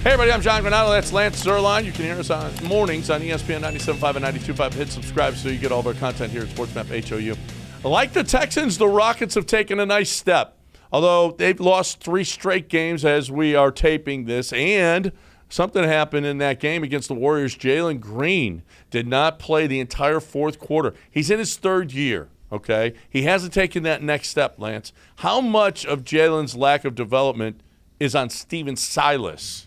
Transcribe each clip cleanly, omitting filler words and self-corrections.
Hey, everybody, I'm John Granado. That's Lance Zerline. You can hear us on mornings on ESPN 97.5 and 92.5. Hit subscribe so you get all of our content here at SportsMap HOU. Like the Texans, the Rockets have taken a nice step. Although they've lost 3 straight games as we are taping this. And something happened in that game against the Warriors. Jaylen Green did not play the entire fourth quarter. He's in his 3rd year, okay? He hasn't taken that next step, Lance. How much of Jaylen's lack of development is on Stephen Silas?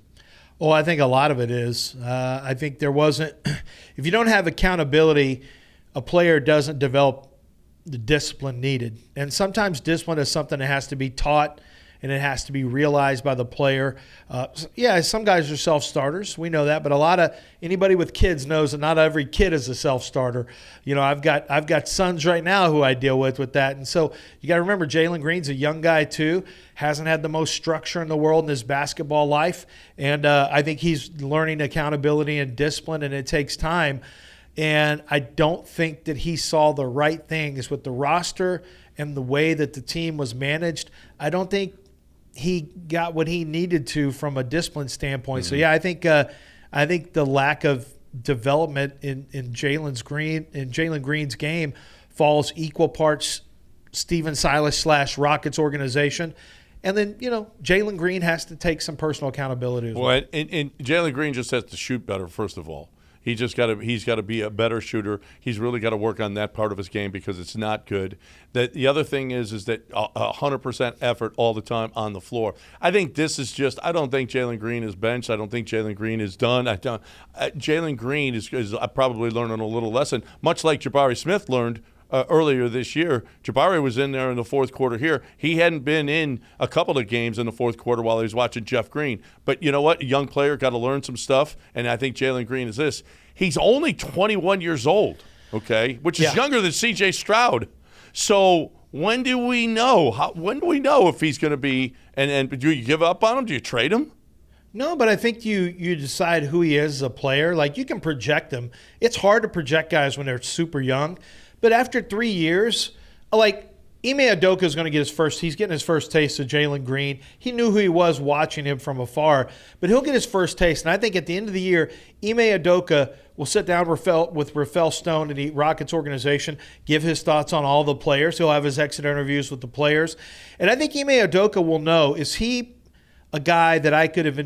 Well, I think a lot of it is. I think there wasn't – if you don't have accountability, a player doesn't develop the discipline needed. And sometimes discipline is something that has to be taught and it has to be realized by the player. Some guys are self-starters. We know that. But anybody with kids knows that not every kid is a self-starter. You know, I've got sons right now who I deal with that. And so you got to remember Jaylen Green's a young guy too. Hasn't had the most structure in the world in his basketball life. And I think he's learning accountability and discipline, and it takes time. And I don't think that he saw the right things with the roster and the way that the team was managed. I don't think he got what he needed to from a discipline standpoint. Mm-hmm. So, I think the lack of development in Jaylen Green's game falls equal parts Stephen Silas / Rockets organization. And then, Jaylen Green has to take some personal accountability as well. Well, and Jaylen Green just has to shoot better, first of all. He's got to be a better shooter. He's really got to work on that part of his game because it's not good. The other thing is that 100% effort all the time on the floor. I think this is just – I don't think Jaylen Green is benched. I don't think Jaylen Green is done. Jaylen Green is probably learning a little lesson, much like Jabari Smith learned earlier this year. Jabari was in there in the fourth quarter here. He hadn't been in a couple of games in the fourth quarter while he was watching Jeff Green. But you know what? A young player got to learn some stuff, and I think Jaylen Green is this. He's only 21 years old, okay, which is younger than C.J. Stroud. So when do we know? When do we know if he's going to be and do you give up on him? Do you trade him? No, but I think you decide who he is as a player. Like, you can project him. It's hard to project guys when they're super young. But after 3 years, like Ime Udoka is going to get he's getting his first taste of Jaylen Green. He knew who he was watching him from afar, but he'll get his first taste. And I think at the end of the year, Ime Udoka will sit down with Rafael Stone and the Rockets organization, give his thoughts on all the players. He'll have his exit interviews with the players. And I think Ime Udoka will know, is he a guy that I could have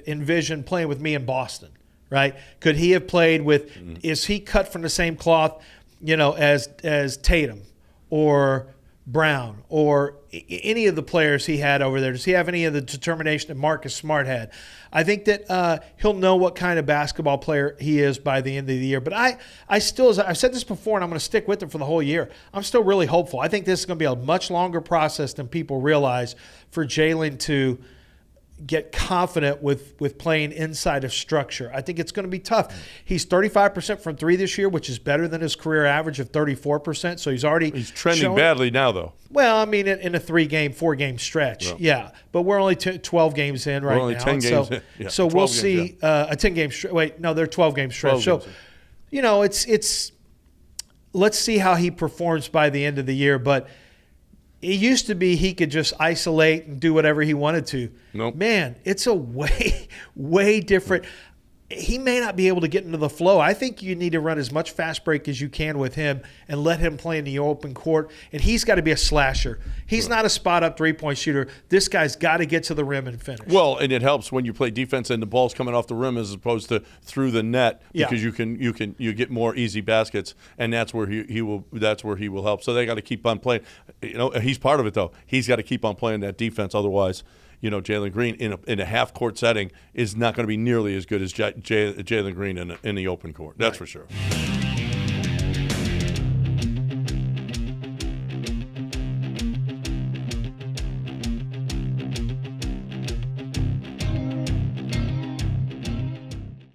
envisioned playing with me in Boston, right? Could he have played with, is he cut from the same cloth, as Tatum or Brown or any of the players he had over there? Does he have any of the determination that Marcus Smart had? I think that he'll know what kind of basketball player he is by the end of the year. But I still, as I've said this before, and I'm going to stick with it for the whole year, I'm still really hopeful. I think this is going to be a much longer process than people realize for Jaylen to get confident with playing inside of structure. I think it's going to be tough. He's 35% from 3 this year, which is better than his career average of 34%. So he's trending badly now, though. Well, I mean, in a 4-game stretch, yeah. But we're only 12 games in right now. We're only 10 games in. Yeah, so we'll see a 10-game stretch. Wait, no, they're 12-game stretch. So, it's let's see how he performs by the end of the year. But it used to be he could just isolate and do whatever he wanted to. Nope. Man, it's a way different. He may not be able to get into the flow. I think you need to run as much fast break as you can with him and let him play in the open court. And he's got to be a slasher. He's not a spot-up three-point shooter. This guy's got to get to the rim and finish. Well, and it helps when you play defense and the ball's coming off the rim as opposed to through the net because you get more easy baskets, and that's where he will help. So they got to keep on playing. He's part of it though. He's got to keep on playing that defense. Otherwise, Jaylen Green in a half-court setting is not going to be nearly as good as Jaylen Green in the open court. That's right. For sure.